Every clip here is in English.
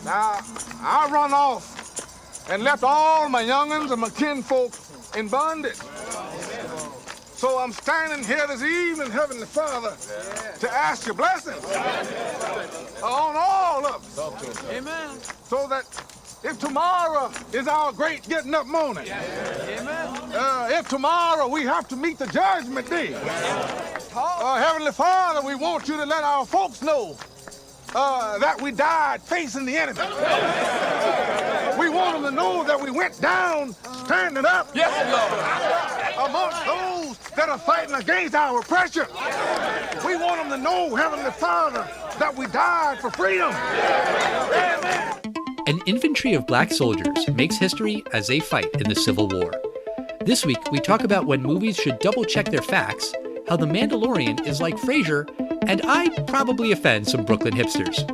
Now, I run off and left all my young'uns and my kinfolk in bondage. So I'm standing here this evening, Heavenly Father, to ask your blessings on all of us. Amen. So that if tomorrow is our great getting up morning, if tomorrow we have to meet the judgment day, Heavenly Father, we want you to let our folks know that we died facing the enemy. We want them to know that we went down standing up. Yes, Lord. Amongst those that are fighting against our oppression. We want them to know, Heavenly Father, that we died for freedom. Amen. An infantry of black soldiers makes history as they fight in the Civil War. This week, we talk about when movies should double-check their facts, how The Mandalorian is like Frasier, and I probably offend some Brooklyn hipsters.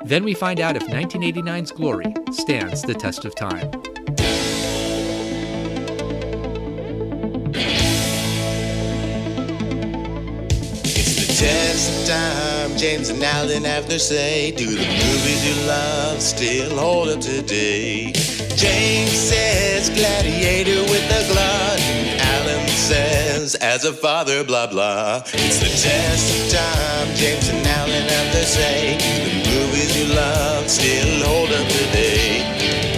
Then we find out if 1989's glory stands the test of time. Test of time, James and Alan have their say. Do the movies you love still hold up today? James says gladiator with the glut. Alan says as a father blah blah. It's the test of time, James and Alan have their say. Do the movies you love still hold up today?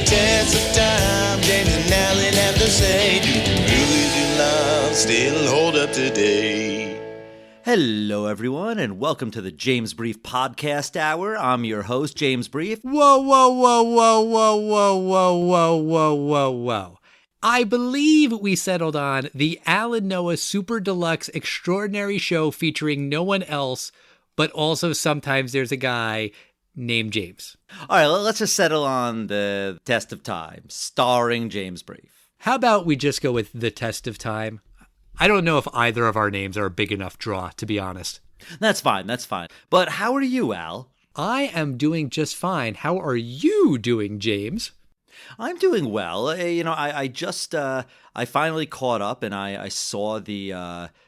Test of time, James and Alan have their say. Do the movies you love still hold up today? Hello, everyone, and welcome to the James Brief Podcast Hour. I'm your host, James Brief. Whoa. I believe we settled on the Alan Noah Super Deluxe Extraordinary Show featuring no one else, but also sometimes there's a guy named James. All right, let's just settle on the Test of Time, starring James Brief. How about we just go with the Test of Time? I don't know if either of our names are a big enough draw, to be honest. That's fine. But how are you, Al? I am doing just fine. How are you doing, James? I'm doing well. I finally caught up and I saw the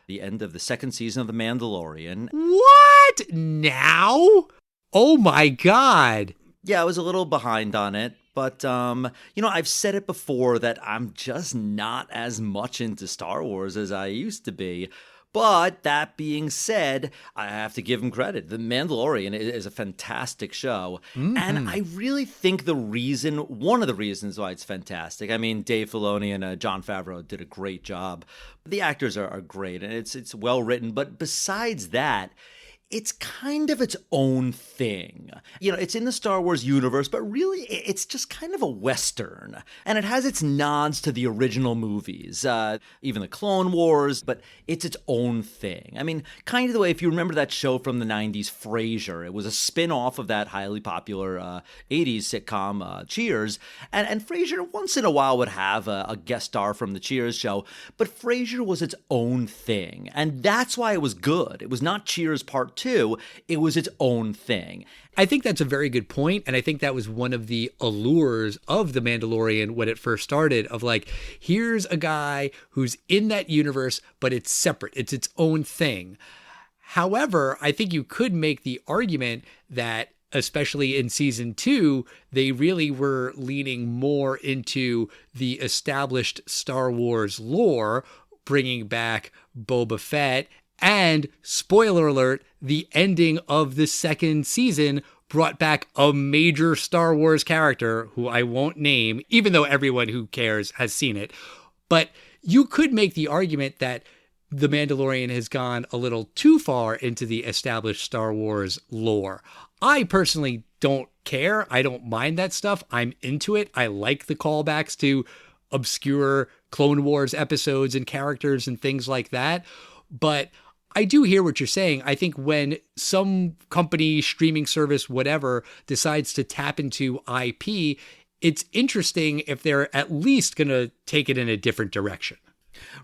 end of the second season of The Mandalorian. What? Now? Oh my God. Yeah, I was a little behind on it. But, I've said it before that I'm just not as much into Star Wars as I used to be. But that being said, I have to give him credit. The Mandalorian is a fantastic show. Mm-hmm. And I really think one of the reasons why it's fantastic, I mean, Dave Filoni and Jon Favreau did a great job. The actors are great and it's well written. But besides that, it's kind of its own thing. It's in the Star Wars universe, but really it's just kind of a Western. And it has its nods to the original movies, even the Clone Wars, but it's its own thing. I mean, kind of the way, if you remember that show from the 90s, Frasier, it was a spin-off of that highly popular 80s sitcom, Cheers. And Frasier once in a while would have a guest star from the Cheers show, but Frasier was its own thing. And that's why it was good. It was not Cheers Part 2. It was its own thing. I think that's a very good point, and I think that was one of the allures of The Mandalorian when it first started, of like, here's a guy who's in that universe, but it's separate. It's its own thing. However, I think you could make the argument that, especially in season 2, they really were leaning more into the established Star Wars lore, bringing back Boba Fett. And, spoiler alert, the ending of the second season brought back a major Star Wars character who I won't name, even though everyone who cares has seen it. But you could make the argument that The Mandalorian has gone a little too far into the established Star Wars lore. I personally don't care. I don't mind that stuff. I'm into it. I like the callbacks to obscure Clone Wars episodes and characters and things like that. But I do hear what you're saying. I think when some company, streaming service, whatever, decides to tap into IP, it's interesting if they're at least going to take it in a different direction.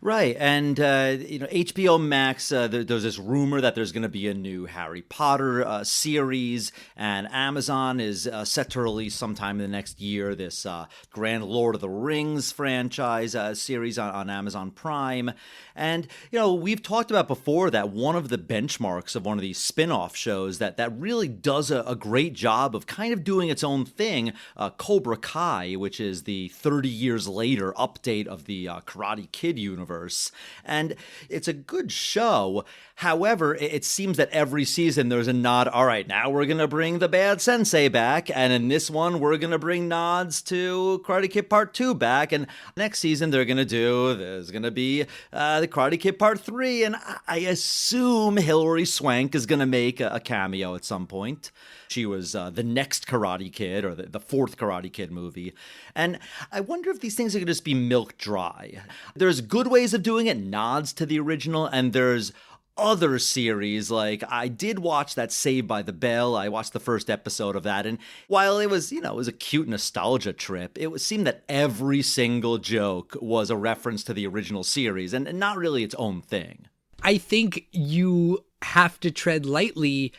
Right, and HBO Max. There's this rumor that there's going to be a new Harry Potter series, and Amazon is set to release sometime in the next year this Grand Lord of the Rings franchise series on Amazon Prime. And we've talked about before that one of the benchmarks of one of these spin-off shows that really does a great job of kind of doing its own thing, Cobra Kai, which is the 30 years later update of the Karate Kid universe. And it's a good show. However, it seems that every season there's a nod. All right, now we're going to bring the bad sensei back. And in this one, we're going to bring nods to Karate Kid Part 2 back. And next season, there's going to be the Karate Kid Part 3. And I assume Hilary Swank is going to make a cameo at some point. She was the next Karate Kid, or the fourth Karate Kid movie. And I wonder if these things are going to just be milk dry. There's good ways of doing it, nods to the original, and there's other series. Like, I did watch that Saved by the Bell. I watched the first episode of that, and while it was a cute nostalgia trip, it seemed that every single joke was a reference to the original series, and not really its own thing. I think you have to tread lightly.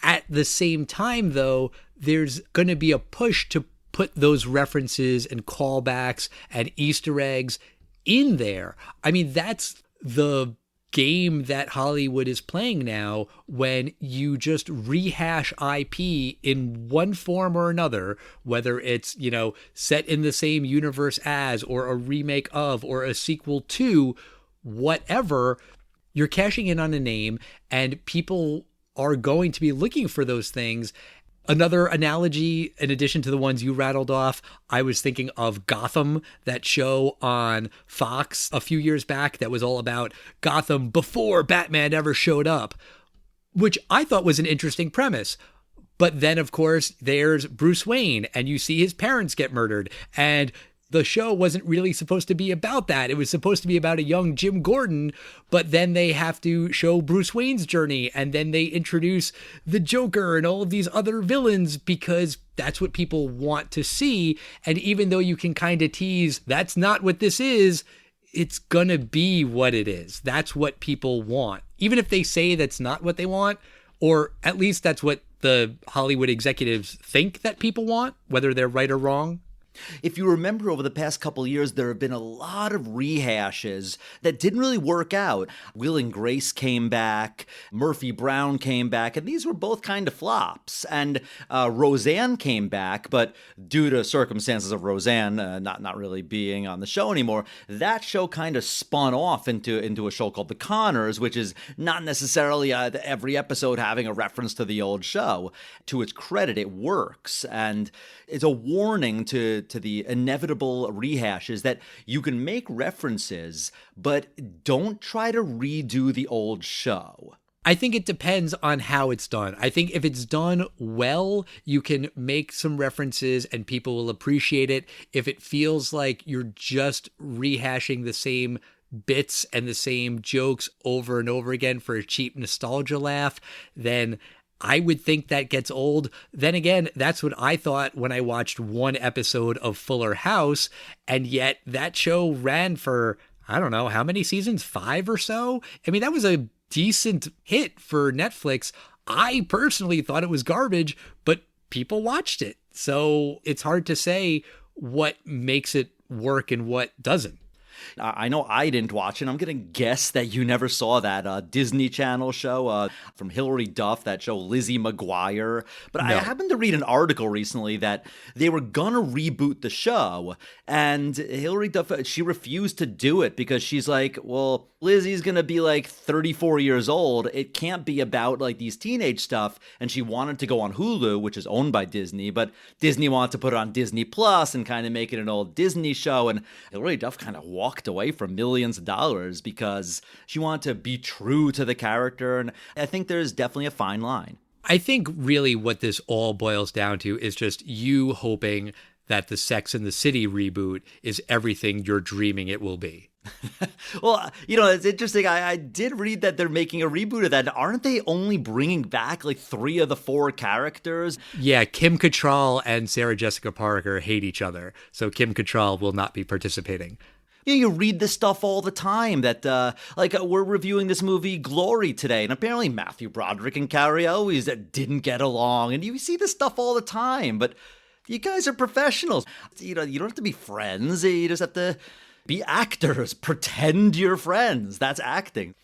At the same time, though, there's going to be a push to put those references and callbacks and Easter eggs in there. I mean, that's the game that Hollywood is playing now, when you just rehash IP in one form or another, whether it's, set in the same universe as, or a remake of, or a sequel to, whatever. You're cashing in on a name, and people are going to be looking for those things. Another analogy, in addition to the ones you rattled off, I was thinking of Gotham, that show on Fox a few years back that was all about Gotham before Batman ever showed up, which I thought was an interesting premise. But then, of course, there's Bruce Wayne, and you see his parents get murdered, and the show wasn't really supposed to be about that. It was supposed to be about a young Jim Gordon, but then they have to show Bruce Wayne's journey, and then they introduce the Joker and all of these other villains because that's what people want to see. And even though you can kind of tease, that's not what this is, it's gonna be what it is. That's what people want. Even if they say that's not what they want, or at least that's what the Hollywood executives think that people want, whether they're right or wrong. If you remember, over the past couple of years, there have been a lot of rehashes that didn't really work out. Will and Grace came back, Murphy Brown came back, and these were both kind of flops. And Roseanne came back, but due to circumstances of Roseanne not really being on the show anymore, that show kind of spun off into a show called The Conners, which is not necessarily every episode having a reference to the old show. To its credit, it works, and it's a warning to the inevitable rehashes that you can make references, but don't try to redo the old show. I think it depends on how it's done. I think if it's done well, you can make some references and people will appreciate it. If it feels like you're just rehashing the same bits and the same jokes over and over again for a cheap nostalgia laugh, then I would think that gets old. Then again, that's what I thought when I watched one episode of Fuller House, and yet that show ran for, I don't know, how many seasons? 5 or so? I mean, that was a decent hit for Netflix. I personally thought it was garbage, but people watched it. So it's hard to say what makes it work and what doesn't. I know I didn't watch it. I'm going to guess that you never saw that Disney Channel show from Hilary Duff, that show Lizzie McGuire. But no. I happened to read an article recently that they were going to reboot the show. And Hilary Duff, she refused to do it because she's like, well, Lizzie's going to be like 34 years old. It can't be about like these teenage stuff. And she wanted to go on Hulu, which is owned by Disney. But Disney wanted to put it on Disney Plus and kind of make it an old Disney show. And Hilary Duff kind of walked away from millions of dollars because she wanted to be true to the character. And I think there's definitely a fine line. I think really what this all boils down to is just you hoping that the Sex and the City reboot is everything you're dreaming it will be. Well, it's interesting. I did read that they're making a reboot of that. Aren't they only bringing back like 3 of the 4 characters? Yeah, Kim Cattrall and Sarah Jessica Parker hate each other, so Kim Cattrall will not be participating. You read this stuff all the time that, we're reviewing this movie Glory today, and apparently Matthew Broderick and Carrie Elwes that didn't get along, and you see this stuff all the time, but you guys are professionals. You don't have to be friends, you just have to be actors, pretend you're friends. That's acting.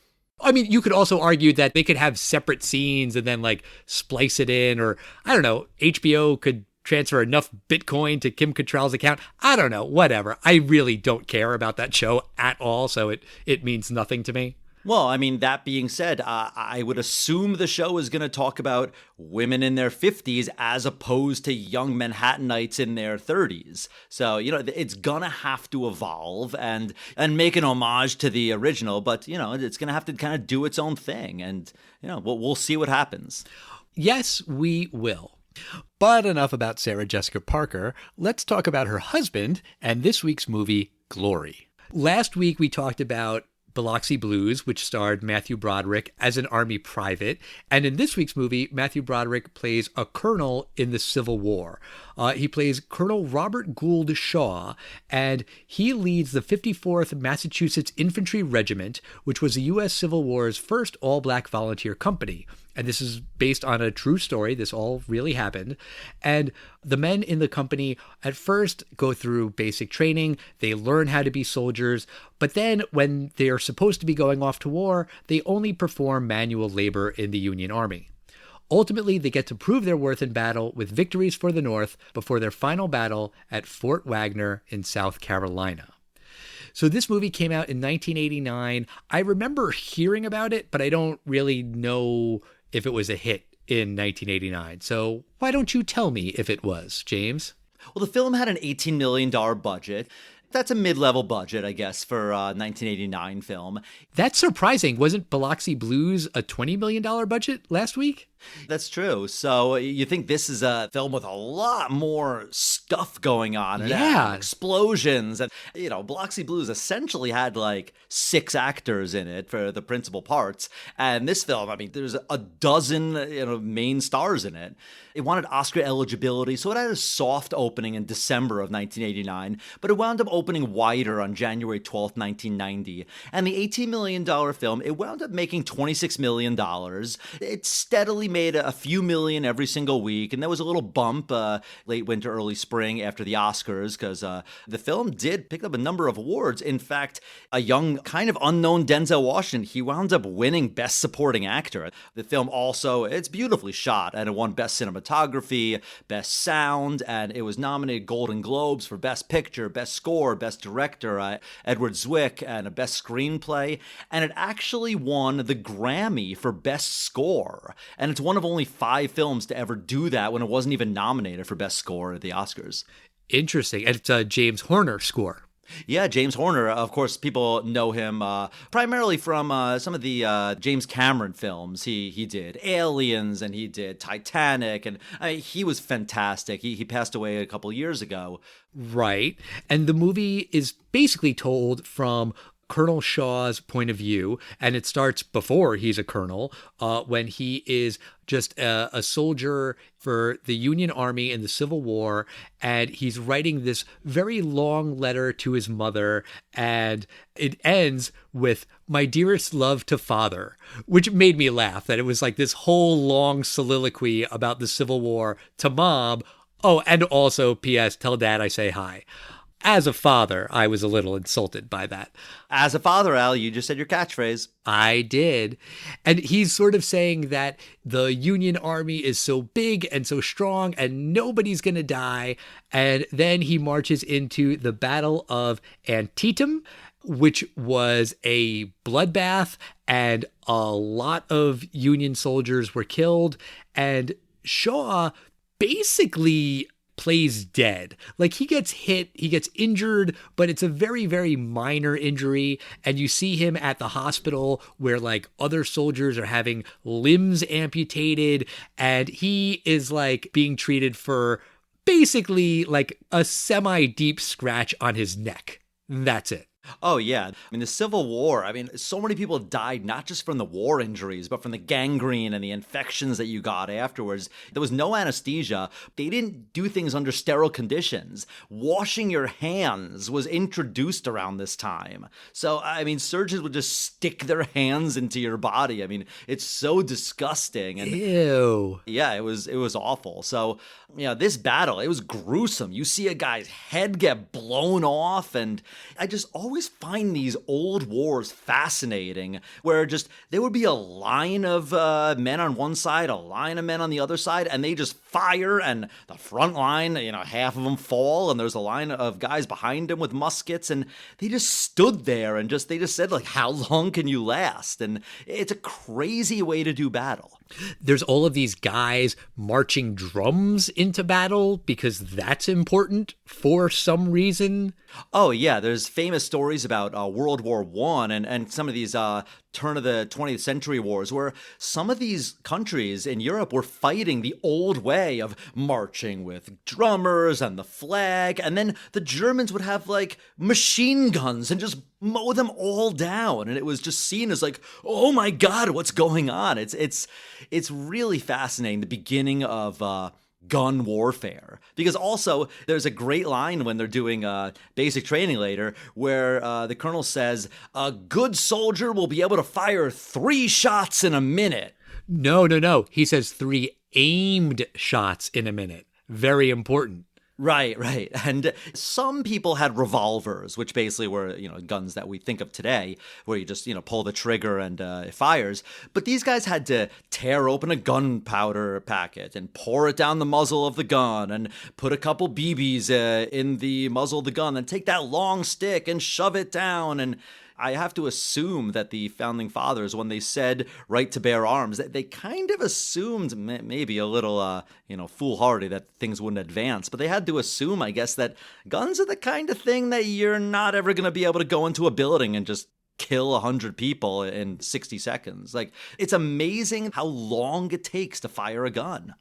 I mean, you could also argue that they could have separate scenes and then like splice it in, or I don't know, HBO could transfer enough Bitcoin to Kim Cattrall's account. I don't know, whatever. I really don't care about that show at all, so it means nothing to me. Well, I mean, that being said, I would assume the show is going to talk about women in their 50s as opposed to young Manhattanites in their 30s. So, it's going to have to evolve and make an homage to the original, but, it's going to have to kind of do its own thing. And, we'll see what happens. Yes, we will. But enough about Sarah Jessica Parker. Let's talk about her husband and this week's movie, Glory. Last week, we talked about Biloxi Blues, which starred Matthew Broderick as an Army private. And in this week's movie, Matthew Broderick plays a colonel in the Civil War. He plays Colonel Robert Gould Shaw, and he leads the 54th Massachusetts Infantry Regiment, which was the U.S. Civil War's first all-black volunteer company. And this is based on a true story. This all really happened. And the men in the company at first go through basic training. They learn how to be soldiers. But then when they are supposed to be going off to war, they only perform manual labor in the Union Army. Ultimately, they get to prove their worth in battle with victories for the North before their final battle at Fort Wagner in South Carolina. So this movie came out in 1989. I remember hearing about it, but I don't really know if it was a hit in 1989. So why don't you tell me if it was, James? Well, the film had an $18 million budget. That's a mid-level budget, I guess, for a 1989 film. That's surprising. Wasn't Biloxi Blues a $20 million budget last week? That's true. So you think this is a film with a lot more stuff going on. Yeah. Explosions. And, Biloxi Blues essentially had like 6 actors in it for the principal parts. And this film, I mean, there's a dozen, main stars in it. It wanted Oscar eligibility, so it had a soft opening in December of 1989, but it wound up opening wider on January 12th, 1990. And the $18 million film, it wound up making $26 million. It steadily made a few million every single week, and there was a little bump late winter, early spring after the Oscars, because the film did pick up a number of awards. In fact, a young, kind of unknown Denzel Washington, he wound up winning Best Supporting Actor. The film also, it's beautifully shot, and it won Best Cinematography, Best Sound, and it was nominated Golden Globes for Best Picture, Best Score, Best Director, Edward Zwick, and a Best Screenplay, and it actually won the Grammy for Best Score, and it's one of only 5 films to ever do that when it wasn't even nominated for Best Score at the Oscars. Interesting. And it's a James Horner score. Yeah, James Horner, of course, people know him primarily from some of the James Cameron films he did. Aliens, and he did Titanic, and he was fantastic. He passed away a couple years ago. Right. And the movie is basically told from Colonel Shaw's point of view, and it starts before he's a colonel, when he is just a soldier for the Union Army in the Civil War, and he's writing this very long letter to his mother, and it ends with "My dearest love to father," which made me laugh, that it was like this whole long soliloquy about the Civil War to mom. Oh, and also, P.S., tell dad I say hi. As a father, I was a little insulted by that. As a father, Al, you just said your catchphrase. I did. And he's sort of saying that the Union Army is so big and so strong and nobody's going to die. And then he marches into the Battle of Antietam, which was a bloodbath, and a lot of Union soldiers were killed. And Shaw basically plays dead. Like, he gets hit, he gets injured, but it's a very, very minor injury. And you see him at the hospital where like other soldiers are having limbs amputated, and he is like being treated for basically like a semi-deep scratch on his neck. That's it. Oh, yeah. I mean, the Civil War, I mean, so many people died not just from the war injuries, but from the gangrene and the infections that you got afterwards. There was no anesthesia. They didn't do things under sterile conditions. Washing your hands was introduced around this time. So, I mean, surgeons would just stick their hands into your body. I mean, it's so disgusting. And Ew. yeah, it was awful. So, this battle, it was gruesome. You see a guy's head get blown off, and I just always find these old wars fascinating, where just there would be a line of men on one side, a line of men on the other side, and they just fire, and the front line, half of them fall, and there's a line of guys behind them with muskets, and they just stood there and they just said, like, how long can you last? And it's a crazy way to do battle. There's all of these guys marching drums into battle because that's important for some reason. Oh, yeah. There's famous stories about World War I and some of these turn of the 20th century wars where some of these countries in Europe were fighting the old way of marching with drummers and the flag. And then the Germans would have like machine guns and just mow them all down. And it was just seen as like, oh my God, what's going on? It's really fascinating, the beginning of gun warfare, because also there's a great line when they're doing basic training later where the colonel says a good soldier will be able to fire 3 shots in a minute. No. He says 3 aimed shots in a minute. Very important. Right. And some people had revolvers, which basically were, guns that we think of today, where you just, pull the trigger and it fires. But these guys had to tear open a gunpowder packet and pour it down the muzzle of the gun and put a couple BBs in the muzzle of the gun and take that long stick and shove it down. And I have to assume that the founding fathers, when they said right to bear arms, that they kind of assumed, maybe a little, foolhardy, that things wouldn't advance. But they had to assume, I guess, that guns are the kind of thing that you're not ever going to be able to go into a building and just kill 100 people in 60 seconds. Like, it's amazing how long it takes to fire a gun.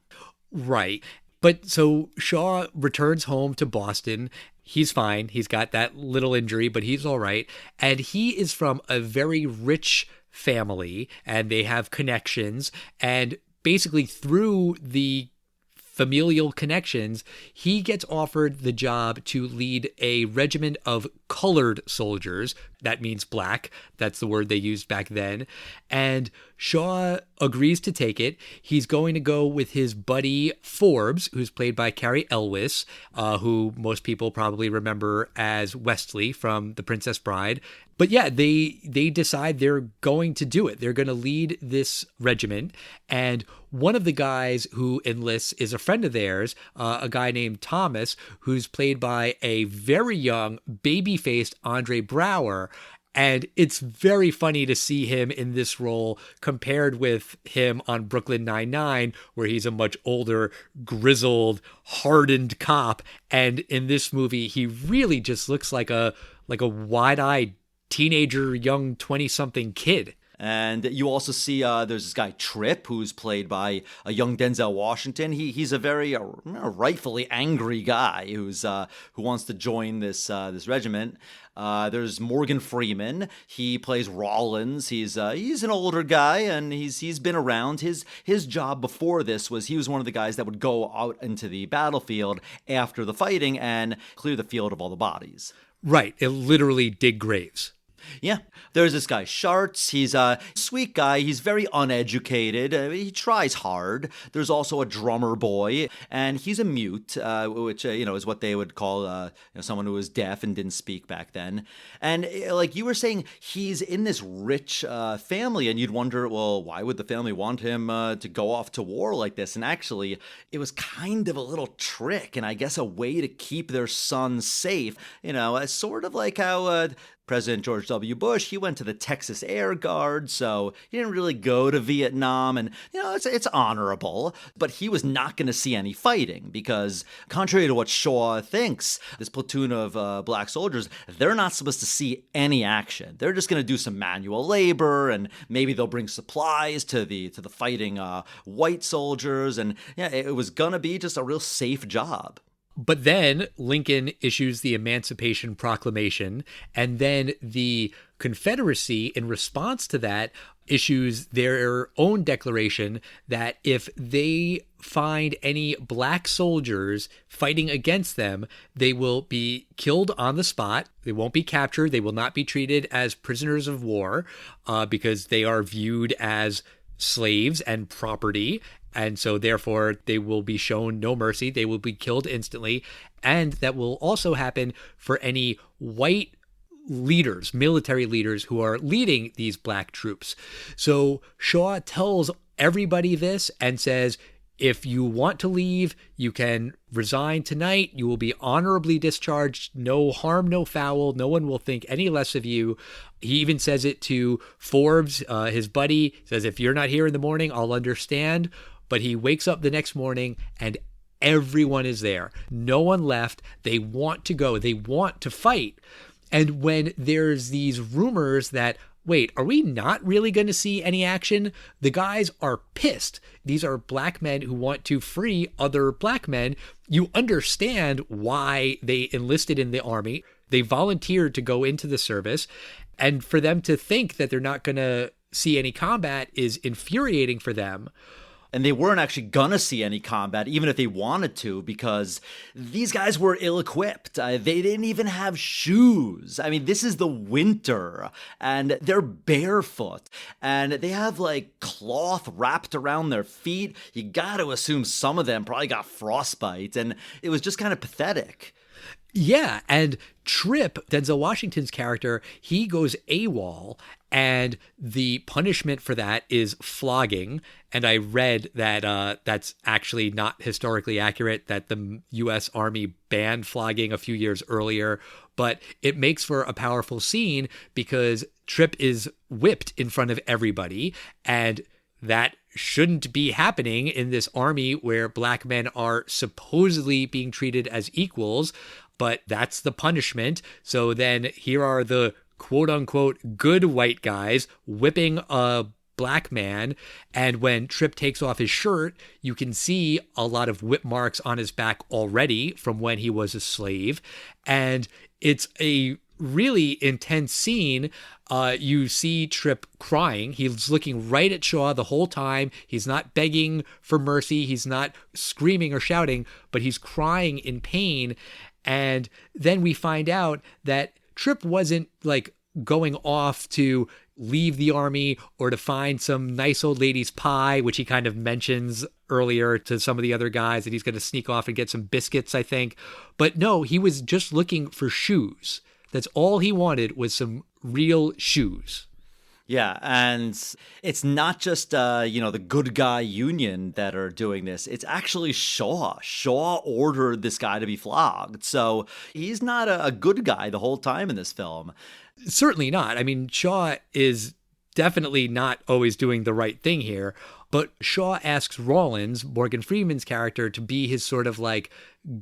Right. But so Shaw returns home to Boston. He's fine. He's got that little injury, but he's all right. And he is from a very rich family, and they have connections. And basically through the familial connections, he gets offered the job to lead a regiment of colored soldiers. That means black. That's the word they used back then. And Shaw agrees to take it. He's going to go with his buddy Forbes, who's played by Cary Elwes, who most people probably remember as Westley from The Princess Bride. But yeah, they decide they're going to do it. They're going to lead this regiment. And one of the guys who enlists is a friend of theirs, a guy named Thomas, who's played by a very young, baby-faced Andre Braugher. And it's very funny to see him in this role compared with him on Brooklyn Nine-Nine, where he's a much older, grizzled, hardened cop. And in this movie, he really just looks like a wide-eyed teenager, young 20-something kid. And you also see there's this guy Tripp, who's played by a young Denzel Washington. He's a very rightfully angry guy who wants to join this regiment. There's Morgan Freeman. He plays Rollins. He's an older guy, and he's been around. His job before this was he was one of the guys that would go out into the battlefield after the fighting and clear the field of all the bodies. Right. It literally dig graves. Yeah. There's this guy, Sharts. He's a sweet guy. He's very uneducated. He tries hard. There's also a drummer boy, and he's a mute, which, is what they would call someone who was deaf and didn't speak back then. And like you were saying, he's in this rich family, and you'd wonder, well, why would the family want him to go off to war like this? And actually, it was kind of a little trick, and I guess a way to keep their son safe, sort of like how President George W. Bush, he went to the Texas Air Guard, so he didn't really go to Vietnam, and it's honorable, but he was not going to see any fighting because, contrary to what Shaw thinks, this platoon of black soldiers, they're not supposed to see any action. They're just going to do some manual labor, and maybe they'll bring supplies to the fighting white soldiers, and it was going to be just a real safe job. But then Lincoln issues the Emancipation Proclamation, and then the Confederacy, in response to that, issues their own declaration that if they find any black soldiers fighting against them, they will be killed on the spot. They won't be captured. They will not be treated as prisoners of war because they are viewed as slaves and property. And so therefore they will be shown no mercy. They will be killed instantly. And that will also happen for any white leaders, military leaders who are leading these black troops. So Shaw tells everybody this and says, if you want to leave, you can resign tonight. You will be honorably discharged. No harm, no foul. No one will think any less of you. He even says it to Forbes, his buddy. He says, if you're not here in the morning, I'll understand. But he wakes up the next morning and everyone is there. No one left. They want to go. They want to fight. And when there's these rumors that, wait, are we not really going to see any action? The guys are pissed. These are black men who want to free other black men. You understand why they enlisted in the army. They volunteered to go into the service. And for them to think that they're not going to see any combat is infuriating for them. And they weren't actually gonna see any combat, even if they wanted to, because these guys were ill-equipped. They didn't even have shoes. I mean, this is the winter, and they're barefoot, and they have like cloth wrapped around their feet. You gotta assume some of them probably got frostbite, and it was just kind of pathetic. Yeah, and Trip, Denzel Washington's character, he goes AWOL, and the punishment for that is flogging. And I read that that's actually not historically accurate, that the U.S. Army banned flogging a few years earlier. But it makes for a powerful scene because Trip is whipped in front of everybody, and that shouldn't be happening in this army where black men are supposedly being treated as equals. But that's the punishment. So then here are the quote unquote good white guys whipping a black man. And when Trip takes off his shirt, you can see a lot of whip marks on his back already from when he was a slave. And it's a really intense scene. You see Trip crying. He's looking right at Shaw the whole time. He's not begging for mercy. He's not screaming or shouting, but he's crying in pain. And then we find out that Trip wasn't like going off to leave the army or to find some nice old lady's pie, which he kind of mentions earlier to some of the other guys, that he's going to sneak off and get some biscuits, I think. But no, he was just looking for shoes. That's all he wanted, was some real shoes. Yeah, and it's not just, the good guy union that are doing this. It's actually Shaw. Shaw ordered this guy to be flogged. So he's not a good guy the whole time in this film. Certainly not. I mean, Shaw is definitely not always doing the right thing here. But Shaw asks Rawlins, Morgan Freeman's character, to be his sort of like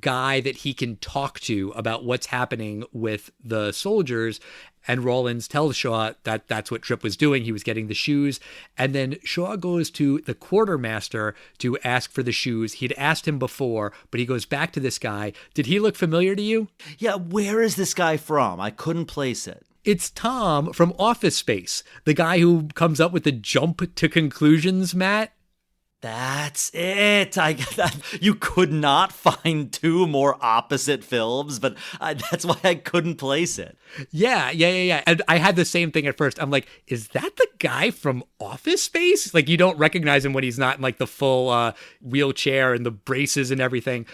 guy that he can talk to about what's happening with the soldiers. And Rawlins tells Shaw that that's what Trip was doing. He was getting the shoes. And then Shaw goes to the quartermaster to ask for the shoes. He'd asked him before, but he goes back to this guy. Did he look familiar to you? Yeah, where is this guy from? I couldn't place it. It's Tom from Office Space, the guy who comes up with the jump to conclusions, Matt. That's it. You could not find two more opposite films, but that's why I couldn't place it. Yeah. And I had the same thing at first. I'm like, is that the guy from Office Space? Like, you don't recognize him when he's not in like the full wheelchair and the braces and everything.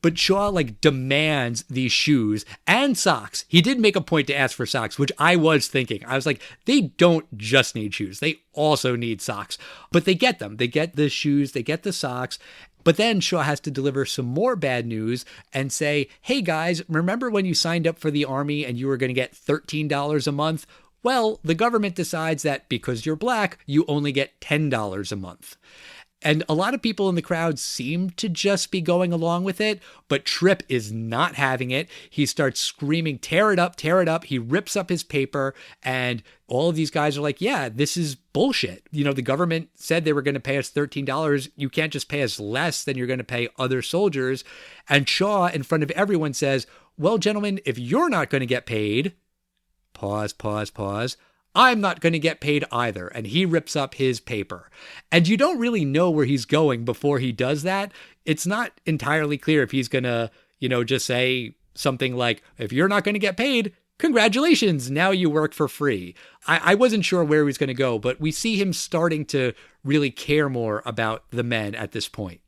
But Shaw like demands these shoes and socks. He did make a point to ask for socks, which I was thinking. I was like, they don't just need shoes. They also need socks. But they get them. They get the shoes. They get the socks. But then Shaw has to deliver some more bad news and say, hey guys, remember when you signed up for the army and you were going to get $13 a month? Well, the government decides that because you're black, you only get $10 a month. And a lot of people in the crowd seem to just be going along with it, but Trip is not having it. He starts screaming, tear it up, tear it up. He rips up his paper, and all of these guys are like, yeah, this is bullshit. You know, the government said they were going to pay us $13. You can't just pay us less than you're going to pay other soldiers. And Shaw, in front of everyone, says, well, gentlemen, if you're not going to get paid, pause, I'm not going to get paid either. And he rips up his paper. And you don't really know where he's going before he does that. It's not entirely clear if he's going to, just say something like, if you're not going to get paid, congratulations, now you work for free. I wasn't sure where he was going to go, but we see him starting to really care more about the men at this point.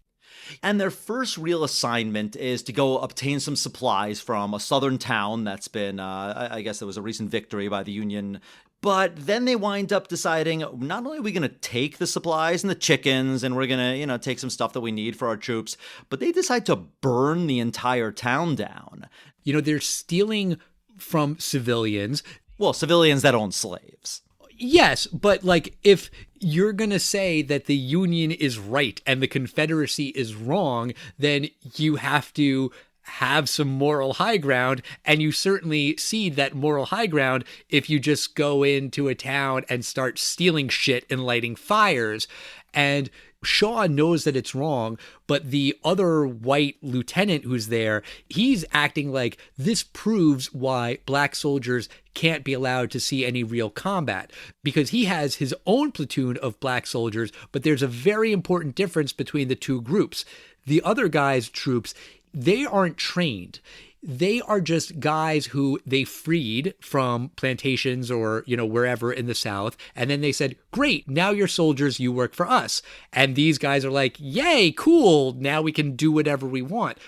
And their first real assignment is to go obtain some supplies from a southern town that's been, I guess there was a recent victory by the Union. But then they wind up deciding, not only are we going to take the supplies and the chickens, and we're going to, take some stuff that we need for our troops, but they decide to burn the entire town down. They're stealing from civilians. Well, civilians that own slaves. Yes, but if you're going to say that the Union is right and the Confederacy is wrong, then you have to have some moral high ground, and you certainly cede that moral high ground if you just go into a town and start stealing shit and lighting fires. And Shaw knows that it's wrong, but the other white lieutenant who's there, he's acting like this proves why black soldiers can't be allowed to see any real combat, because he has his own platoon of black soldiers, but there's a very important difference between the two groups. The other guy's troops, they aren't trained. They are just guys who they freed from plantations or, wherever in the South. And then they said, great, now you're soldiers, you work for us. And these guys are like, yay, cool, now we can do whatever we want.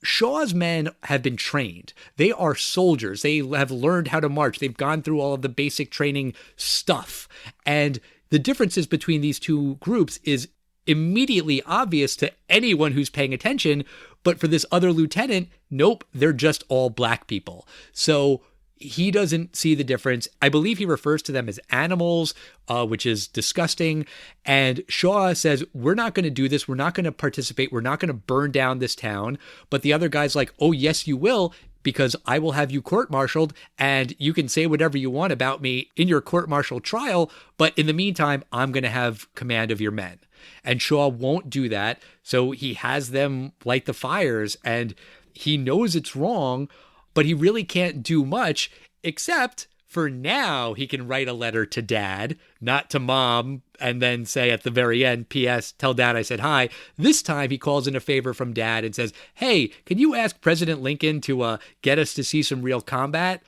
Shaw's men have been trained. They are soldiers. They have learned how to march. They've gone through all of the basic training stuff. And the differences between these two groups is immediately obvious to anyone who's paying attention, but for this other lieutenant, nope, they're just all black people. So he doesn't see the difference. I believe he refers to them as animals, which is disgusting. And Shaw says, we're not going to do this. We're not going to participate. We're not going to burn down this town. But the other guy's like, oh, yes, you will, because I will have you court-martialed and you can say whatever you want about me in your court-martial trial. But in the meantime, I'm going to have command of your men. And Shaw won't do that. So he has them light the fires, and he knows it's wrong, but he really can't do much, except for now he can write a letter to Dad, not to Mom, and then say at the very end, P.S., tell Dad I said hi. This time he calls in a favor from Dad and says, hey, can you ask President Lincoln to get us to see some real combat?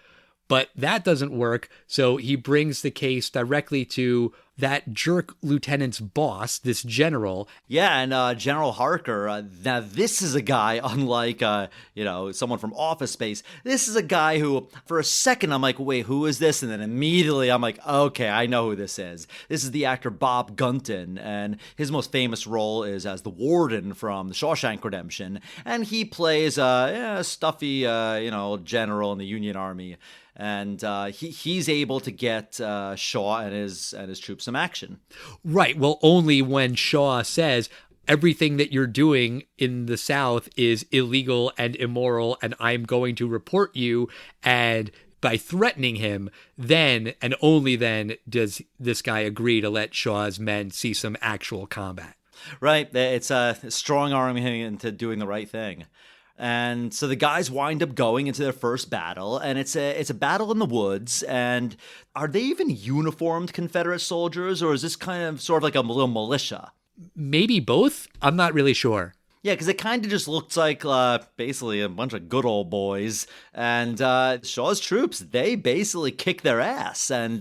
But that doesn't work, so he brings the case directly to that jerk lieutenant's boss, this general. Yeah, and General Harker, now this is a guy, unlike, someone from Office Space. This is a guy who, for a second, I'm like, wait, who is this? And then immediately I'm like, okay, I know who this is. This is the actor Bob Gunton, and his most famous role is as the warden from The Shawshank Redemption, and he plays a stuffy, general in the Union Army. And he's able to get Shaw and his troops some action. Right. Well, only when Shaw says everything that you're doing in the South is illegal and immoral, and I'm going to report you. And by threatening him, then and only then does this guy agree to let Shaw's men see some actual combat. Right. It's a strong arming him into doing the right thing. And so the guys wind up going into their first battle, and it's a battle in the woods. And are they even uniformed Confederate soldiers, or is this kind of sort of like a little militia? Maybe both. I'm not really sure. Yeah, because it kind of just looks like basically a bunch of good old boys. And Shaw's troops, they basically kick their ass. And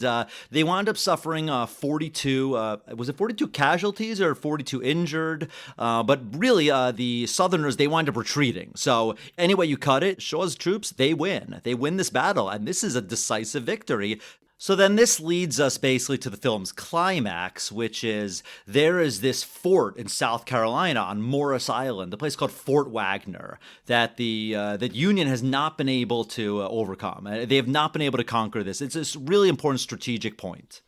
they wound up suffering 42, was it 42 casualties or 42 injured? But really, the Southerners, they wind up retreating. So anyway you cut it, Shaw's troops, they win. They win this battle. And this is a decisive victory. So then this leads us basically to the film's climax, which is there is this fort in South Carolina on Morris Island, a place called Fort Wagner, that that Union has not been able to overcome. They have not been able to conquer this. It's a really important strategic point.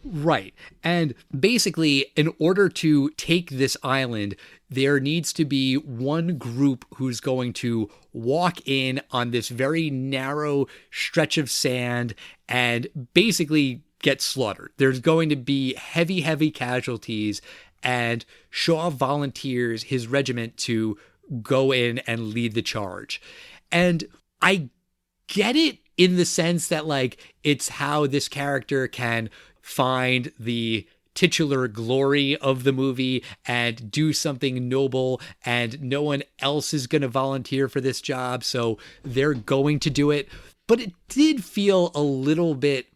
Right. And basically, in order to take this island, there needs to be one group who's going to walk in on this very narrow stretch of sand and basically get slaughtered. There's going to be heavy, heavy casualties, and Shaw volunteers his regiment to go in and lead the charge. And I get it in the sense that, like, it's how this character can find the titular glory of the movie and do something noble, and no one else is going to volunteer for this job, so they're going to do it. But it did feel a little bit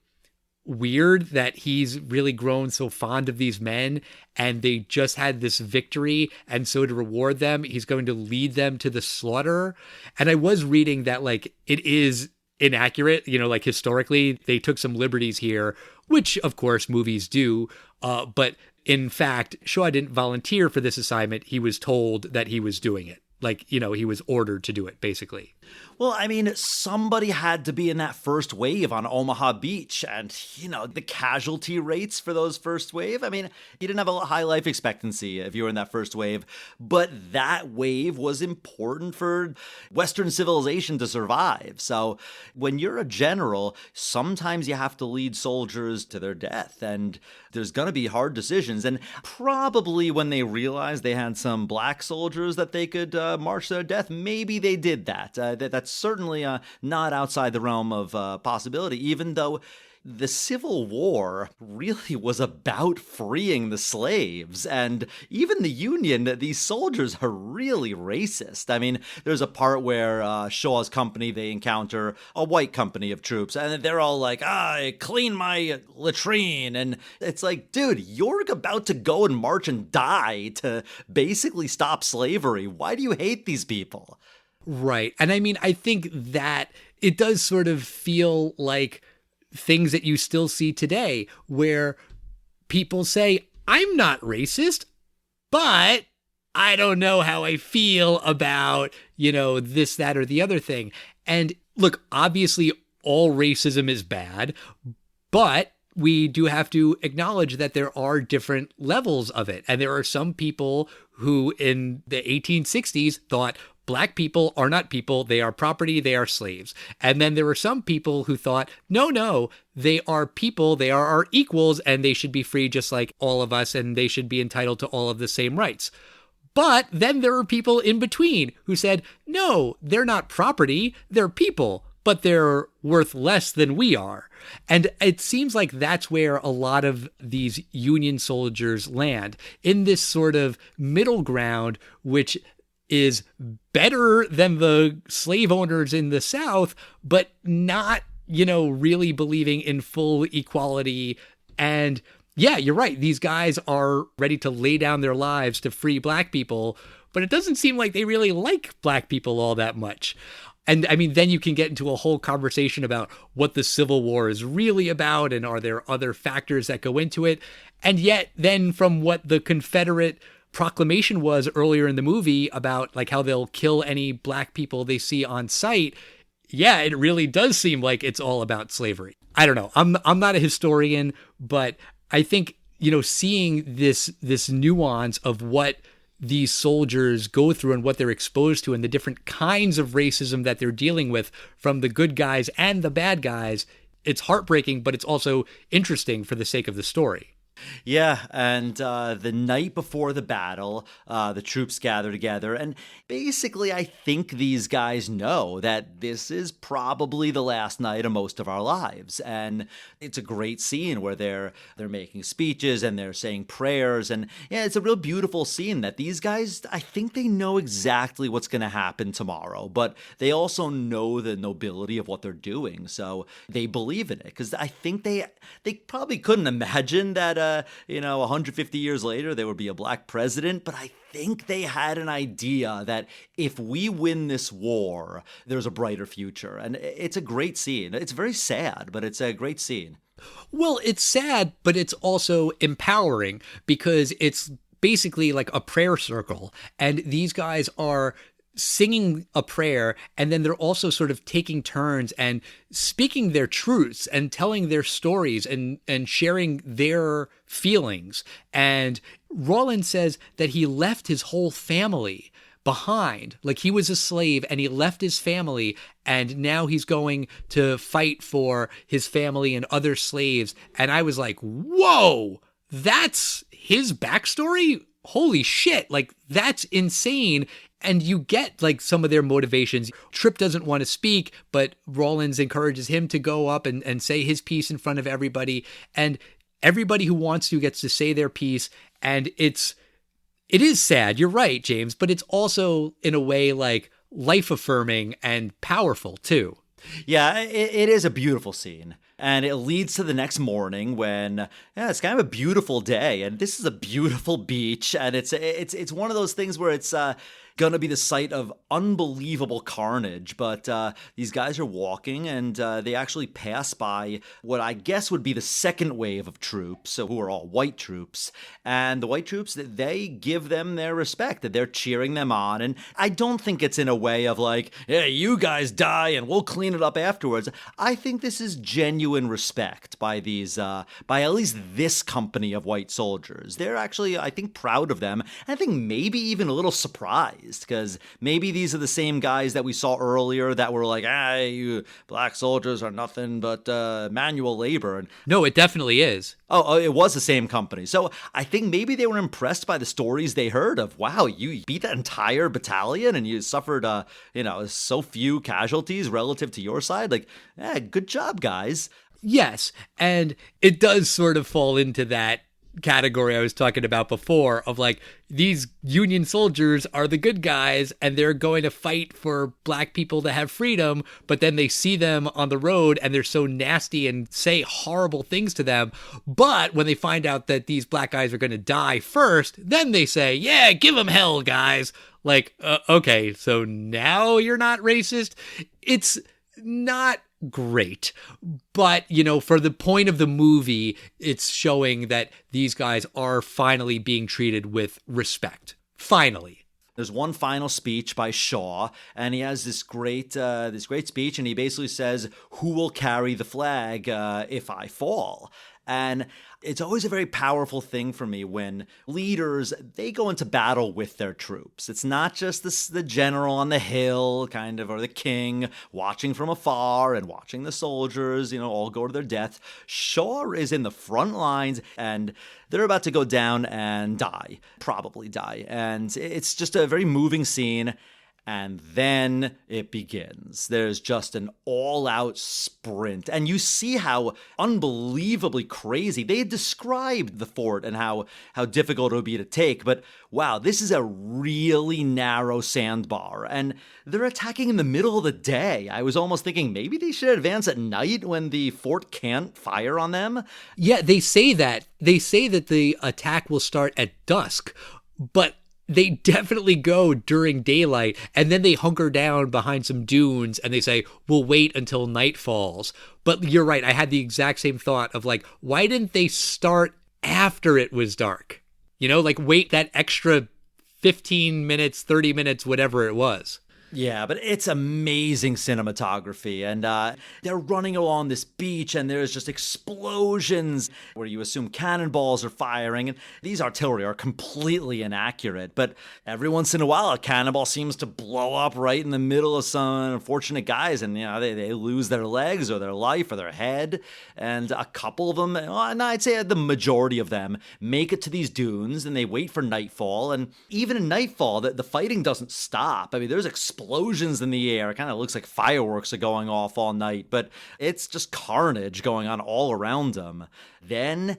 weird that he's really grown so fond of these men and they just had this victory, and so to reward them, he's going to lead them to the slaughter. And I was reading that, like, it is inaccurate, like historically they took some liberties here, which of course movies do, but in fact Shaw didn't volunteer for this assignment. He was told that he was doing it. Like, he was ordered to do it, basically. Well, I mean, somebody had to be in that first wave on Omaha Beach, and, the casualty rates for those first wave, I mean, you didn't have a high life expectancy if you were in that first wave, but that wave was important for Western civilization to survive. So when you're a general, sometimes you have to lead soldiers to their death, and there's going to be hard decisions. And probably when they realized they had some black soldiers that they could march to their death, maybe they did that. That's certainly not outside the realm of possibility, even though the Civil War really was about freeing the slaves. And even the Union, these soldiers are really racist. I mean, there's a part where Shaw's company, they encounter a white company of troops, and they're all like, clean my latrine. And it's like, dude, you're about to go and march and die to basically stop slavery. Why do you hate these people? Right. And I mean, I think that it does sort of feel like things that you still see today, where people say, I'm not racist, but I don't know how I feel about, this, that, or the other thing. And look, obviously all racism is bad, but we do have to acknowledge that there are different levels of it. And there are some people who in the 1860s thought black people are not people, they are property, they are slaves. And then there were some people who thought, no, they are people, they are our equals, and they should be free just like all of us, and they should be entitled to all of the same rights. But then there were people in between who said, no, they're not property, they're people, but they're worth less than we are. And it seems like that's where a lot of these Union soldiers land, in this sort of middle ground, which is better than the slave owners in the South, but not, really believing in full equality. And yeah, you're right. These guys are ready to lay down their lives to free black people, but it doesn't seem like they really like black people all that much. And I mean, then you can get into a whole conversation about what the Civil War is really about, and are there other factors that go into it? And yet then from what the Confederate proclamation was earlier in the movie about like how they'll kill any black people they see on sight, yeah, it really does seem like it's all about slavery. I don't know. I'm not a historian, but I think, seeing this nuance of what these soldiers go through and what they're exposed to and the different kinds of racism that they're dealing with from the good guys and the bad guys, it's heartbreaking, but it's also interesting for the sake of the story. Yeah, and the night before the battle, the troops gather together, and basically I think these guys know that this is probably the last night of most of our lives, and it's a great scene where they're making speeches and they're saying prayers, and yeah, it's a real beautiful scene that these guys, I think they know exactly what's going to happen tomorrow, but they also know the nobility of what they're doing, so they believe in it, because I think they probably couldn't imagine that 150 years later, there would be a black president. But I think they had an idea that if we win this war, there's a brighter future. And it's a great scene. It's very sad, but it's a great scene. Well, it's sad, but it's also empowering because it's basically like a prayer circle. And these guys are singing a prayer, and then they're also sort of taking turns and speaking their truths and telling their stories and sharing their feelings. And Roland says that he left his whole family behind. Like, he was a slave and he left his family, and now he's going to fight for his family and other slaves. And I was like, whoa, that's his backstory? Holy shit. Like, that's insane. And you get like some of their motivations. Trip doesn't want to speak, but Rollins encourages him to go up and say his piece in front of everybody. And everybody who wants to gets to say their piece. And it is sad. You're right, James, but it's also in a way like life affirming and powerful too. Yeah, it is a beautiful scene. And it leads to the next morning when it's kind of a beautiful day, and this is a beautiful beach, and it's one of those things where it's going to be the site of unbelievable carnage. But these guys are walking, and they actually pass by what I guess would be the second wave of troops, so who are all white troops. And the white troops, they give them their respect, that they're cheering them on. And I don't think it's in a way of like, yeah, you guys die and we'll clean it up afterwards. I think this is genuine respect by these, by at least this company of white soldiers. They're actually, I think, proud of them. And I think maybe even a little surprised, because maybe these are the same guys that we saw earlier that were like, you black soldiers are nothing but manual labor. And no, it definitely is. Oh, it was the same company. So I think maybe they were impressed by the stories they heard of, wow, you beat that entire battalion and you suffered, so few casualties relative to your side. Like, good job, guys. Yes, and it does sort of fall into that category I was talking about before of like, these Union soldiers are the good guys and they're going to fight for black people to have freedom, but then they see them on the road and they're so nasty and say horrible things to them. But when they find out that these black guys are going to die first, then they say, yeah, give them hell, guys. Like, okay, so now you're not racist? It's not great, but for the point of the movie, it's showing that these guys are finally being treated with respect. Finally. There's one final speech by Shaw, and he has this great speech, and he basically says, "Who will carry the flag if I fall?" And it's always a very powerful thing for me when leaders, they go into battle with their troops. It's not just the general on the hill, kind of, or the king watching from afar and watching the soldiers, all go to their death. Shaw is in the front lines, and they're about to go down and probably die. And it's just a very moving scene. And then it begins. There's just an all-out sprint. And you see how unbelievably crazy. They described the fort and how difficult it would be to take. But wow, this is a really narrow sandbar. And they're attacking in the middle of the day. I was almost thinking maybe they should advance at night when the fort can't fire on them. Yeah, they say that. They say that the attack will start at dusk. But they definitely go during daylight, and then they hunker down behind some dunes and they say, we'll wait until night falls. But you're right. I had the exact same thought of like, why didn't they start after it was dark? Like wait that extra 15 minutes, 30 minutes, whatever it was. Yeah, but it's amazing cinematography, and they're running along this beach, and there's just explosions where you assume cannonballs are firing, and these artillery are completely inaccurate, but every once in a while, a cannonball seems to blow up right in the middle of some unfortunate guys, and they lose their legs or their life or their head, and a couple of them, and I'd say the majority of them, make it to these dunes, and they wait for nightfall, and even in nightfall, the fighting doesn't stop. I mean, there's explosions in the air. It kind of looks like fireworks are going off all night, but it's just carnage going on all around them. Then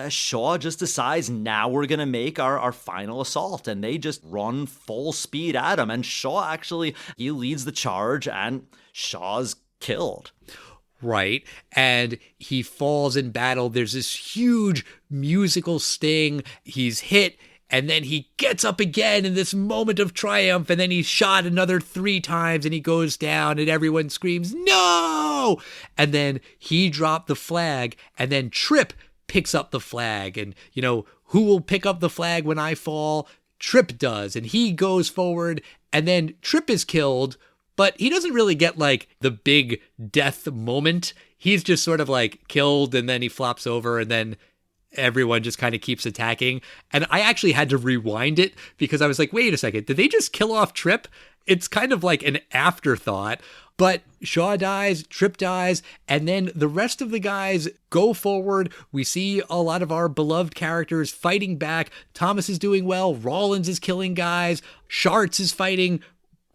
Shaw just decides, now we're going to make our final assault, and they just run full speed at him, and Shaw actually, he leads the charge, and Shaw's killed. Right. And he falls in battle. There's this huge musical sting. He's hit. And then he gets up again in this moment of triumph, and then he's shot another 3 times, and he goes down, and everyone screams, no! And then he dropped the flag, and then Trip picks up the flag. And, who will pick up the flag when I fall? Trip does. And he goes forward, And then Trip is killed, but he doesn't really get like the big death moment. He's just sort of like killed and then he flops over and then everyone just kind of keeps attacking. And I actually had to rewind it because I was like, wait a second, did they just kill off Trip? It's kind of like an afterthought. But Shaw dies, Trip dies, and then the rest of the guys go forward. We see a lot of our beloved characters fighting back. Thomas is doing well. Rollins is killing guys. Sharts is fighting.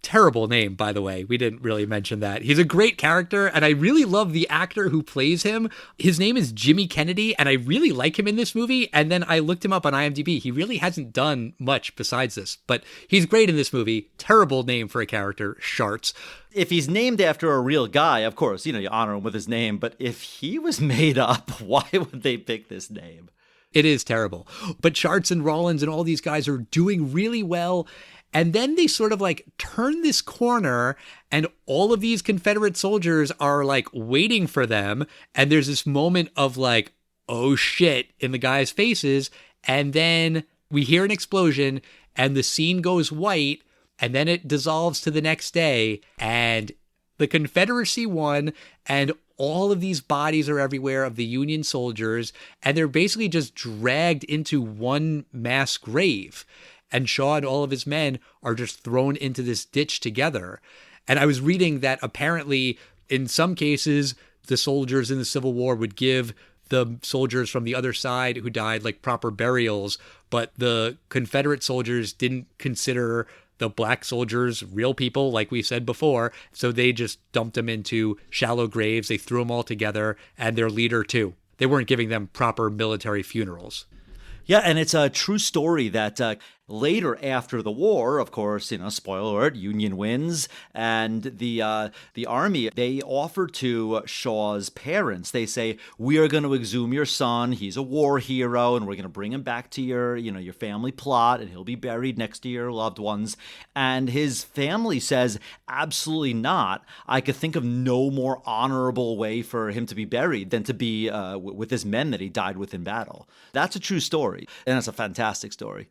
Terrible name, by the way. We didn't really mention that. He's a great character, and I really love the actor who plays him. His name is Jimmy Kennedy, and I really like him in this movie. And then I looked him up on IMDb. He really hasn't done much besides this, but he's great in this movie. Terrible name for a character, Sharts. If he's named after a real guy, of course, you honor him with his name. But if he was made up, why would they pick this name? It is terrible. But Sharts and Rollins and all these guys are doing really well. And then they sort of like turn this corner and all of these Confederate soldiers are like waiting for them. And there's this moment of like, oh shit, in the guys' faces. And then we hear an explosion and the scene goes white and then it dissolves to the next day. And the Confederacy won and all of these bodies are everywhere of the Union soldiers. And they're basically just dragged into one mass grave. And Shaw and all of his men are just thrown into this ditch together. And I was reading that apparently in some cases, the soldiers in the Civil War would give the soldiers from the other side who died like proper burials, but the Confederate soldiers didn't consider the black soldiers real people, like we said before. So they just dumped them into shallow graves. They threw them all together and their leader too. They weren't giving them proper military funerals. Yeah, and it's a true story that later after the war, of course, spoiler alert, Union wins, and the army, they offer to Shaw's parents. They say, we are going to exhume your son. He's a war hero, and we're going to bring him back to your family plot, and he'll be buried next to your loved ones. And his family says, absolutely not. I could think of no more honorable way for him to be buried than to be with his men that he died with in battle. That's a true story, and it's a fantastic story.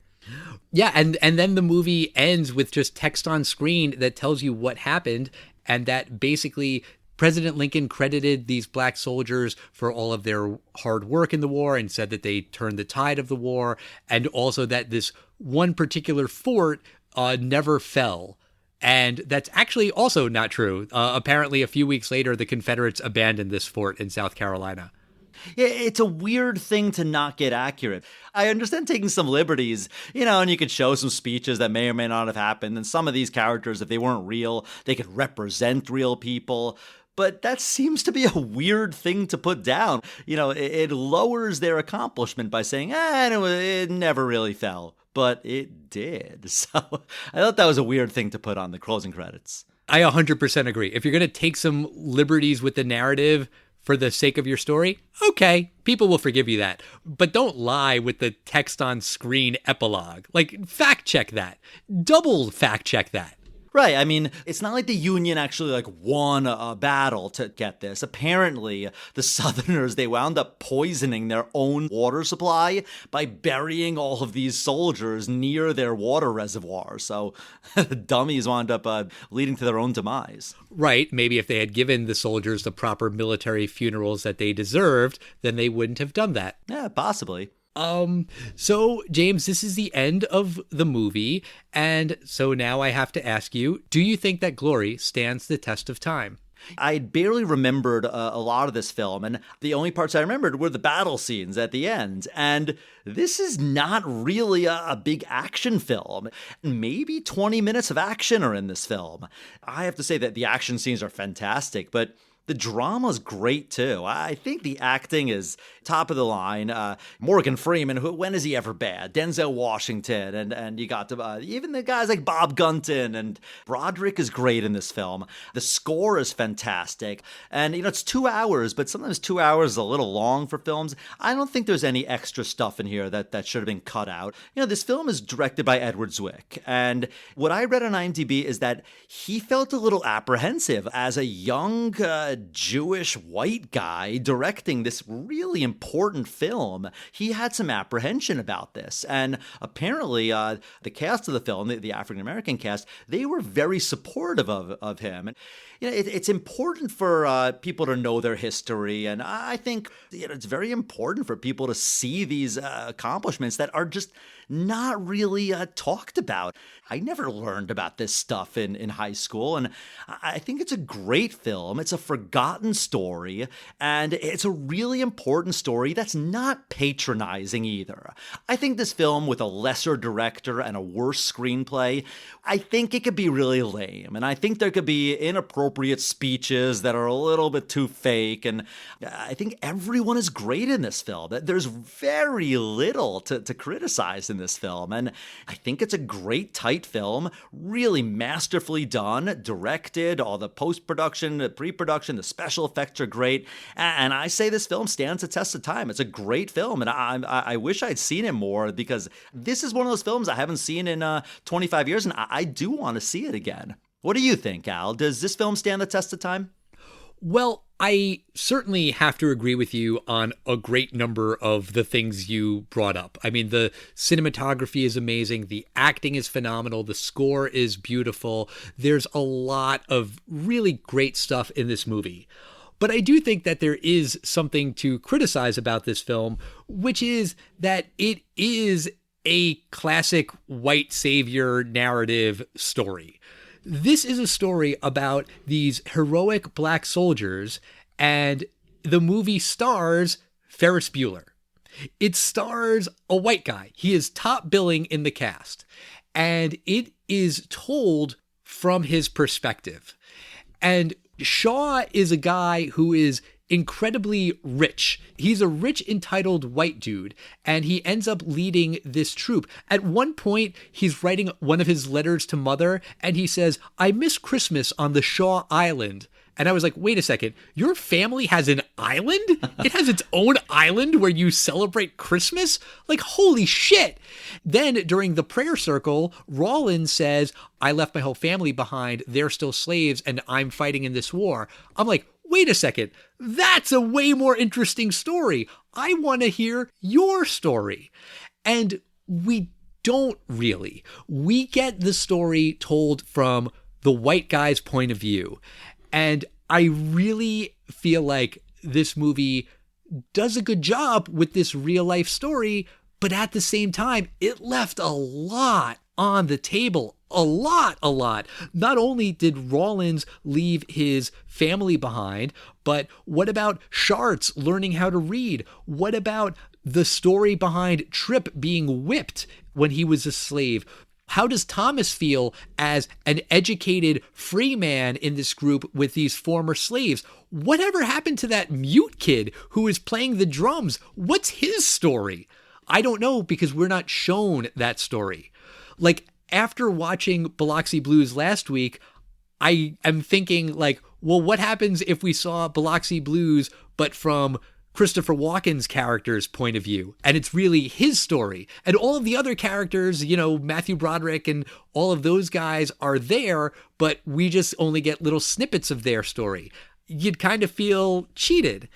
Yeah, and then the movie ends with just text on screen that tells you what happened, and that basically President Lincoln credited these black soldiers for all of their hard work in the war and said that they turned the tide of the war, and also that this one particular fort never fell. And that's actually also not true. Apparently, a few weeks later, the Confederates abandoned this fort in South Carolina. Yeah, it's a weird thing to not get accurate. I understand taking some liberties, and you could show some speeches that may or may not have happened. And some of these characters, if they weren't real, they could represent real people. But that seems to be a weird thing to put down. It lowers their accomplishment by saying, it never really fell. But it did. So I thought that was a weird thing to put on the closing credits. I 100% agree. If you're going to take some liberties with the narrative for the sake of your story, okay, people will forgive you that. But don't lie with the text on screen epilogue. Like, fact check that. Double fact check that. Right. I mean, it's not like the Union actually won a battle to get this. Apparently, the Southerners, they wound up poisoning their own water supply by burying all of these soldiers near their water reservoir. So the dummies wound up leading to their own demise. Right. Maybe if they had given the soldiers the proper military funerals that they deserved, then they wouldn't have done that. Yeah, possibly. So James, this is the end of the movie. And so now I have to ask you, do you think that Glory stands the test of time? I barely remembered a lot of this film, and the only parts I remembered were the battle scenes at the end. And this is not really a big action film. Maybe 20 minutes of action are in this film. I have to say that the action scenes are fantastic, but the drama's great, too. I think the acting is top of the line. Morgan Freeman, when is he ever bad? Denzel Washington, and you got even the guys like Bob Gunton, and Broderick is great in this film. The score is fantastic. And, it's 2 hours, but sometimes 2 hours is a little long for films. I don't think there's any extra stuff in here that should have been cut out. This film is directed by Edward Zwick. And what I read on IMDb is that he felt a little apprehensive as a young Jewish white guy directing this really important film, he had some apprehension about this. And apparently, the cast of the film, the African-American cast, they were very supportive of him. It's important for people to know their history, and I think it's very important for people to see these accomplishments that are just not really talked about. I never learned about this stuff in high school, and I think it's a great film. It's a forgotten story, and it's a really important story that's not patronizing either. I think this film, with a lesser director and a worse screenplay, I think it could be really lame, and I think there could be inappropriate speeches that are a little bit too fake, and I think everyone is great in this film. There's very little to criticize in this film, and I think it's a great, tight film, really masterfully done, directed, all the post-production, the pre-production, the special effects are great, and I say this film stands the test of time. It's a great film, and I wish I'd seen it more, because this is one of those films I haven't seen in 25 years, and I do want to see it again. What do you think, Al? Does this film stand the test of time? Well, I certainly have to agree with you on a great number of the things you brought up. I mean, the cinematography is amazing. The acting is phenomenal. The score is beautiful. There's a lot of really great stuff in this movie. But I do think that there is something to criticize about this film, which is that it is a classic white savior narrative story. This is a story about these heroic black soldiers, and the movie stars Ferris Bueller. It stars a white guy. He is top billing in the cast, and it is told from his perspective. And Shaw is a guy who is incredibly rich. He's a rich, entitled white dude, and he ends up leading this troop. At one point, he's writing one of his letters to Mother, and he says, "I miss Christmas on the Shaw Island." And I was like, wait a second, your family has an island? It has its own island where you celebrate Christmas? Like, holy shit. Then during the prayer circle, Rollins says, "I left my whole family behind. They're still slaves, and I'm fighting in this war." I'm like, wait a second, that's a way more interesting story. I want to hear your story. And we don't really. We get the story told from the white guy's point of view. And I really feel like this movie does a good job with this real life story, but at the same time, it left a lot on the table. A lot. Not only did Rollins leave his family behind, but what about Sharts learning how to read? What about the story behind Tripp being whipped when he was a slave? How does Thomas feel as an educated free man in this group with these former slaves? Whatever happened to that mute kid who is playing the drums? What's his story? I don't know, because we're not shown that story. Like, after watching Biloxi Blues last week, I am thinking, like, well, what happens if we saw Biloxi Blues, but from Christopher Walken's character's point of view, and it's really his story, and all of the other characters, Matthew Broderick and all of those guys are there, but we just only get little snippets of their story. You'd kind of feel cheated.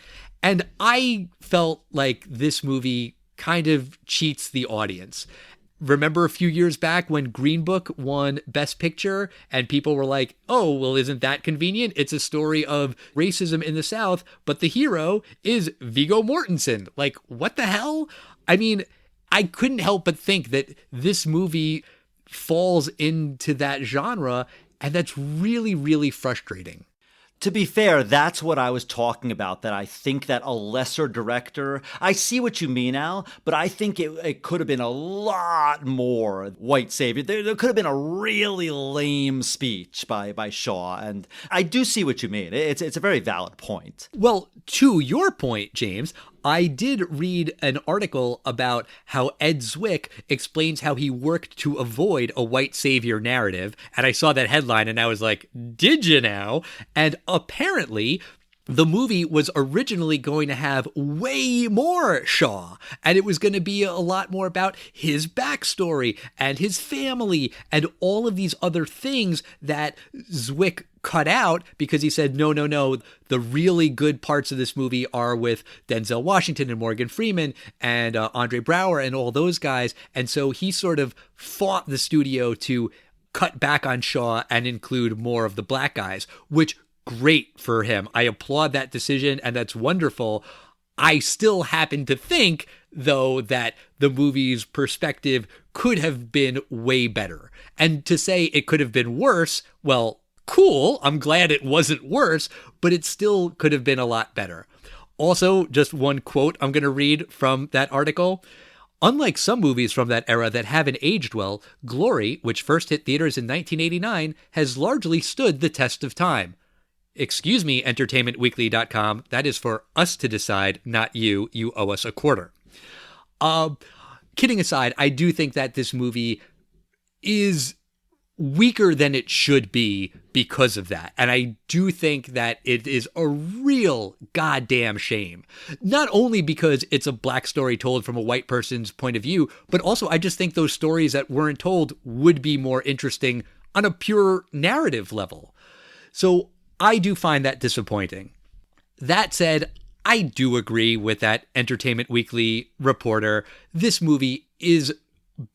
And I felt like this movie kind of cheats the audience. Remember a few years back when Green Book won Best Picture and people were like, oh, well, isn't that convenient? It's a story of racism in the South, but the hero is Viggo Mortensen. Like, what the hell? I mean, I couldn't help but think that this movie falls into that genre, and that's really, really frustrating. To be fair, that's what I was talking about, that I think that a lesser director, I see what you mean, Al, but I think it could have been a lot more white savior. There could have been a really lame speech by Shaw, and I do see what you mean. It's a very valid point. Well, to your point, James, I did read an article about how Ed Zwick explains how he worked to avoid a white savior narrative. And I saw that headline and I was like, did you now? And apparently the movie was originally going to have way more Shaw, and it was going to be a lot more about his backstory and his family and all of these other things that Zwick cut out because he said, no, the really good parts of this movie are with Denzel Washington and Morgan Freeman and Andre Braugher and all those guys. And so he sort of fought the studio to cut back on Shaw and include more of the black guys, which great for him. I applaud that decision, and that's wonderful. I still happen to think, though, that the movie's perspective could have been way better. And to say it could have been worse, well, cool. I'm glad it wasn't worse, but it still could have been a lot better. Also, just one quote I'm going to read from that article. Unlike some movies from that era that haven't aged well, Glory, which first hit theaters in 1989, has largely stood the test of time. Excuse me, entertainmentweekly.com. That is for us to decide, not you. You owe us a quarter. Kidding aside, I do think that this movie is weaker than it should be because of that. And I do think that it is a real goddamn shame. Not only because it's a black story told from a white person's point of view, but also I just think those stories that weren't told would be more interesting on a pure narrative level. So I do find that disappointing. That said, I do agree with that Entertainment Weekly reporter. This movie is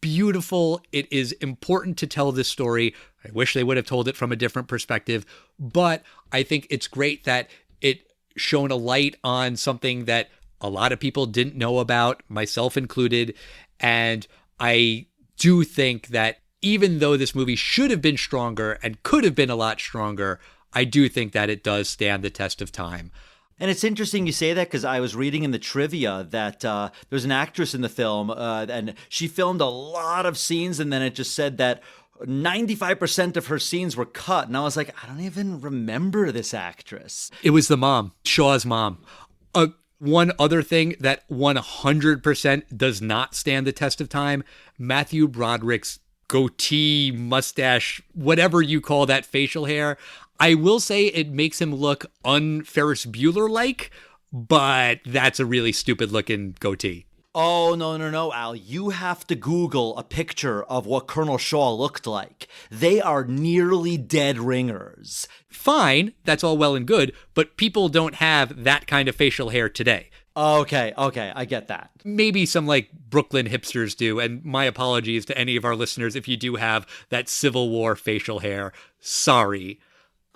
beautiful. It is important to tell this story. I wish they would have told it from a different perspective, but I think it's great that it shone a light on something that a lot of people didn't know about, myself included. And I do think that even though this movie should have been stronger and could have been a lot stronger, I do think that it does stand the test of time. And it's interesting you say that because I was reading in the trivia that there's an actress in the film and she filmed a lot of scenes, and then it just said that 95% of her scenes were cut. And I was like, I don't even remember this actress. It was the mom, Shaw's mom. One other thing that 100% does not stand the test of time, Matthew Broderick's goatee, mustache, whatever you call that facial hair. I will say it makes him look un-Ferris Bueller-like, but that's a really stupid-looking goatee. Oh, no, Al. You have to Google a picture of what Colonel Shaw looked like. They are nearly dead ringers. Fine, that's all well and good, but people don't have that kind of facial hair today. Okay, I get that. Maybe some like Brooklyn hipsters do, and my apologies to any of our listeners if you do have that Civil War facial hair. Sorry,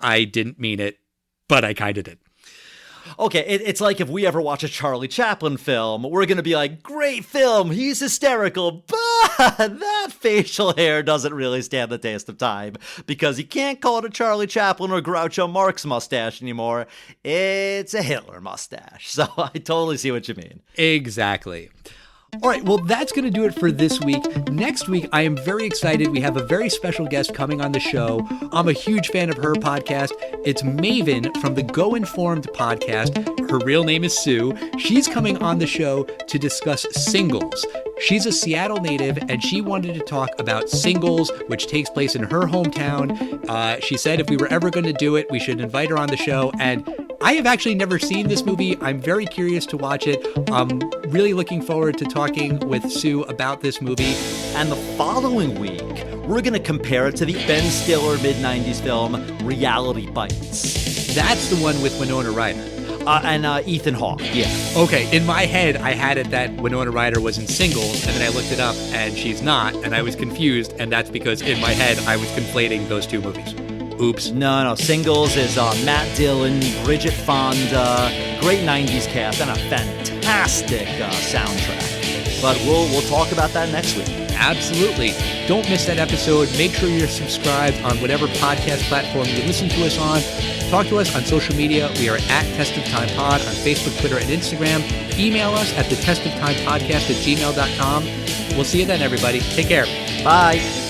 I didn't mean it, but I kind of did. Okay, it's like if we ever watch a Charlie Chaplin film, we're going to be like, great film, he's hysterical, but that facial hair doesn't really stand the test of time because you can't call it a Charlie Chaplin or Groucho Marx mustache anymore. It's a Hitler mustache. So I totally see what you mean. Exactly. All right, well, that's going to do it for this week. Next week, I am very excited. We have a very special guest coming on the show. I'm a huge fan of her podcast. It's Maven from the Go Informed podcast. Her real name is Sue. She's coming on the show to discuss Singles. She's a Seattle native, and she wanted to talk about Singles, which takes place in her hometown. She said if we were ever going to do it, we should invite her on the show, and I have actually never seen this movie. I'm very curious to watch it. I'm really looking forward to talking with Sue about this movie. And the following week, we're going to compare it to the Ben Stiller mid-90s film Reality Bites. That's the one with Winona Ryder. And Ethan Hawke, yeah. Okay, in my head, I had it that Winona Ryder was in Singles, and then I looked it up, and she's not, and I was confused, and that's because in my head, I was conflating those two movies. Oops. No. Singles is Matt Dillon, Bridget Fonda, great 90s cast, and a fantastic soundtrack. But we'll talk about that next week. Absolutely. Don't miss that episode. Make sure you're subscribed on whatever podcast platform you listen to us on. Talk to us on social media. We are at Test of Time Pod on Facebook, Twitter, and Instagram. Email us at thetestoftimepodcast@gmail.com. We'll see you then, everybody. Take care. Bye.